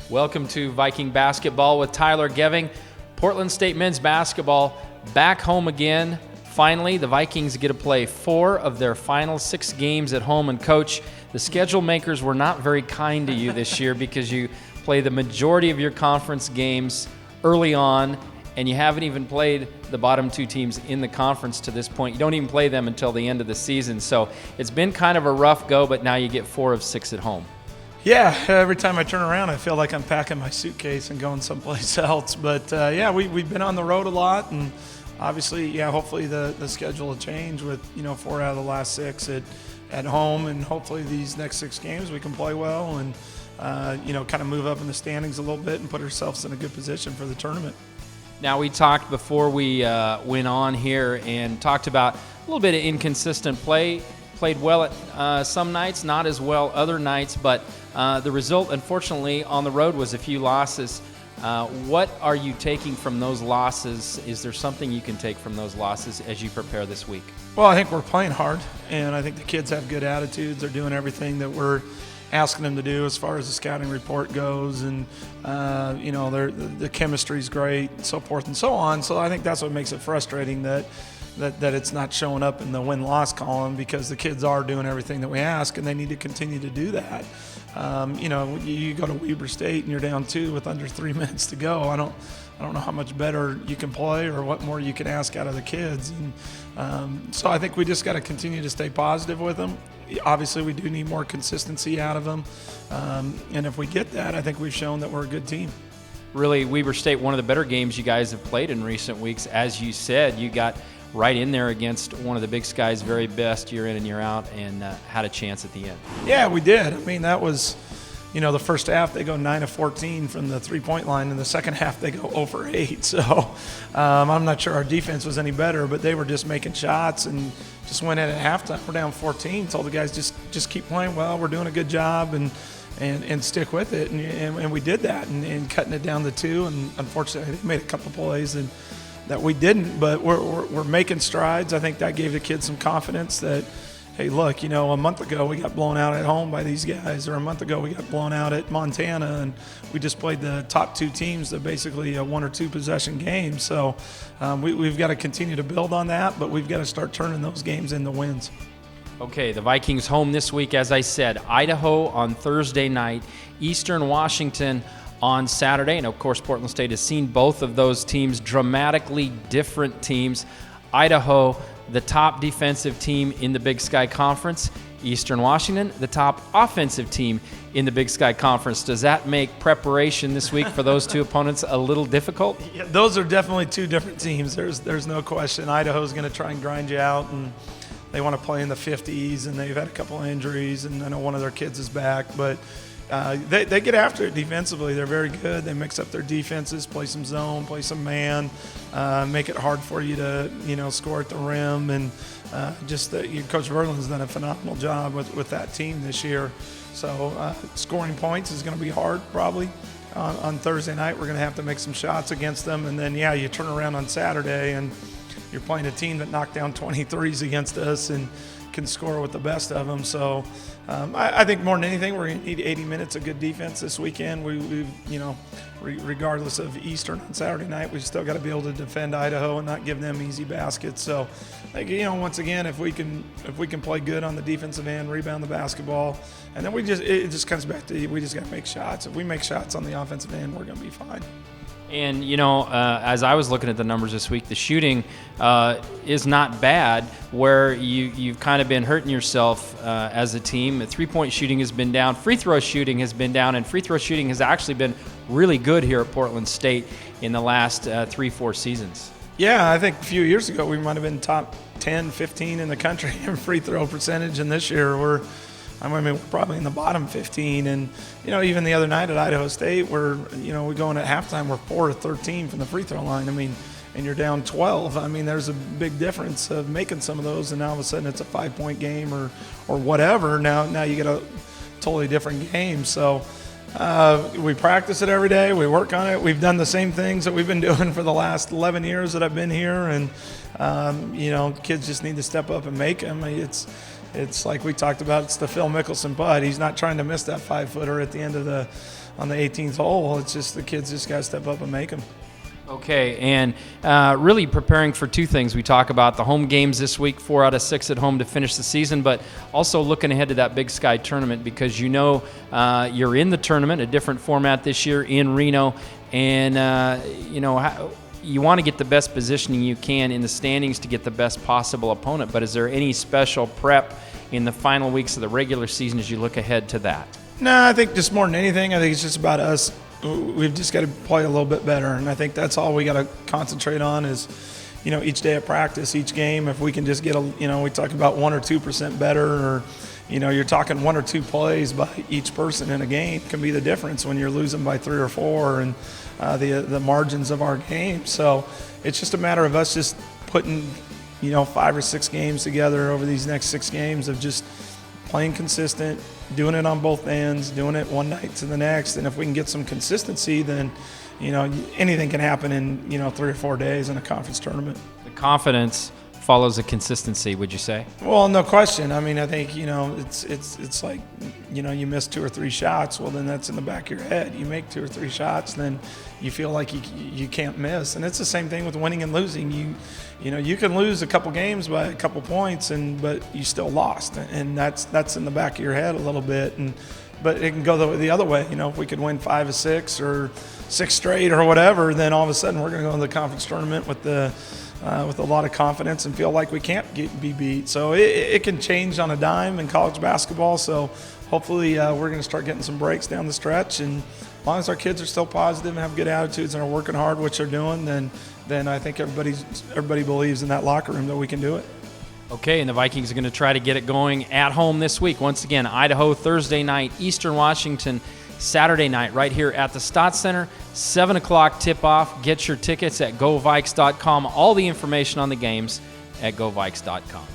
Welcome to Viking Basketball with Tyler Geving. Portland State men's basketball back home again. Finally, the Vikings get to play 4 of their final 6 games at home. And Coach, the schedule makers were not very kind to you this year because you play the majority of your conference games early on, and you haven't even played the bottom 2 teams in the conference to this point. You don't even play them until the end of the season. So it's been kind of a rough go, but now you get 4 of 6 at home. Yeah, every time I turn around, I feel like I'm packing my suitcase and going someplace else. But we've been on the road a lot, and obviously, hopefully the schedule will change with 4 out of the last 6 at home, and hopefully these next 6 games we can play well and kind of move up in the standings a little bit and put ourselves in a good position for the tournament. Now, we talked before we went on here and talked about a little bit of inconsistent play. Played well at some nights, not as well other nights, but the result, unfortunately, on the road was a few losses. What are you taking from those losses? Is there something you can take from those losses as you prepare this week? Well, I think we're playing hard, and I think the kids have good attitudes. They're doing everything that we're asking them to do as far as the scouting report goes, and the chemistry's great, and so forth and so on. So I think that's what makes it frustrating that it's not showing up in the win-loss column, because the kids are doing everything that we ask, and they need to continue to do that. You go to Weber State and you're down 2 with under 3 minutes to go. I don't know how much better you can play or what more you can ask out of the kids. And so I think we just got to continue to stay positive with them. Obviously, we do need more consistency out of them. And if we get that, I think we've shown that we're a good team. Really, Weber State, one of the better games you guys have played in recent weeks. As you said, you got right in there against one of the Big Sky's very best year in and year out, and had a chance at the end. Yeah, we did. I mean, that was, the first half they go 9 of 14 from the three-point line, and the second half they go 0 for 8. So I'm not sure our defense was any better, but they were just making shots and just went in at halftime. We're down 14, told the guys just keep playing well. We're doing a good job and stick with it, and we did that and cutting it down to 2. And unfortunately, they made a couple plays and that we didn't, but we're making strides. I think that gave the kids some confidence that, hey, look, a month ago we got blown out at home by these guys, or a month ago we got blown out at Montana, and we just played the top 2 teams to basically a 1 or 2 possession game. So we've got to continue to build on that, but we've got to start turning those games into wins. Okay, the Vikings home this week, as I said, Idaho on Thursday night, Eastern Washington on Saturday. And of course, Portland State has seen both of those teams, dramatically different teams. Idaho, the top defensive team in the Big Sky Conference. Eastern Washington, the top offensive team in the Big Sky Conference. Does that make preparation this week for those 2 opponents a little difficult? Yeah, those are definitely 2 different teams. There's no question. Idaho's going to try and grind you out, and they want to play in the 50s, and they've had a couple of injuries, and I know one of their kids is back, but they get after it defensively. They're very good. They mix up their defenses, play some zone, play some man, make it hard for you to score at the rim. And Coach Verlin's done a phenomenal job with that team this year. So scoring points is going to be hard probably. On Thursday night, we're going to have to make some shots against them. And then, you turn around on Saturday and you're playing a team that knocked down 23s against us and can score with the best of them. So I think more than anything, we're going to need 80 minutes of good defense this weekend. Regardless of Eastern on Saturday night, we've still got to be able to defend Idaho and not give them easy baskets. So, once again, if we can play good on the defensive end, rebound the basketball, and then it just comes back to we just got to make shots. If we make shots on the offensive end, we're going to be fine. And, as I was looking at the numbers this week, the shooting is not bad, where you've kind of been hurting yourself as a team. The three-point shooting has been down. Free throw shooting has been down, and free throw shooting has actually been really good here at Portland State in the last 3-4 seasons. Yeah, I think a few years ago we might have been top 10, 15 in the country in free throw percentage, and this year we're probably in the bottom 15. And, even the other night at Idaho State, we're going at halftime, we're 4 of 13 from the free throw line. And you're down 12. There's a big difference of making some of those, and now all of a sudden it's a 5-point game or whatever. Now you get a totally different game. So we practice it every day. We work on it. We've done the same things that we've been doing for the last 11 years that I've been here. And, kids just need to step up and make them. It's like we talked about, it's the Phil Mickelson putt. He's not trying to miss that 5-footer at the end of on the 18th hole. It's just the kids just got to step up and make them. Okay, and really preparing for two things. We talk about the home games this week, 4 out of 6 at home to finish the season, but also looking ahead to that Big Sky tournament, because you're in the tournament, a different format this year in Reno, and you want to get the best positioning you can in the standings to get the best possible opponent. But is there any special prep in the final weeks of the regular season as you look ahead to that? No, I think just more than anything, I think it's just about us. We've just got to play a little bit better, and I think that's all we got to concentrate on is, each day of practice, each game. If we can just get we talk about 1 or 2% better, or you're talking 1 or 2 plays by each person in a game can be the difference when you're losing by 3 or 4, and the margins of our game. So it's just a matter of us just putting 5 or 6 games together over these next 6 games of just playing consistent, doing it on both ends, doing it one night to the next. And if we can get some consistency, then anything can happen in 3 or 4 days in a conference tournament. The confidence follows the consistency, would you say? Well, no question. I mean, I think it's like you miss 2 or 3 shots. Well, then that's in the back of your head. You make 2 or 3 shots, then you feel like you can't miss. And it's the same thing with winning and losing. You can lose a couple games by a couple points, but you still lost, and that's in the back of your head a little bit. But it can go the other way. If we could win 5 of 6 or 6 straight or whatever, then all of a sudden we're going to go into the conference tournament with a lot of confidence and feel like we can't be beat. So it can change on a dime in college basketball. So hopefully we're going to start getting some breaks down the stretch, and as long as our kids are still positive and have good attitudes and are working hard, which they're doing, then I think everybody believes in that locker room that we can do it. Okay, and the Vikings are going to try to get it going at home this week. Once again, Idaho Thursday night, Eastern Washington Saturday night right here at the Stott Center, 7 o'clock tip-off. Get your tickets at govikes.com. All the information on the games at govikes.com.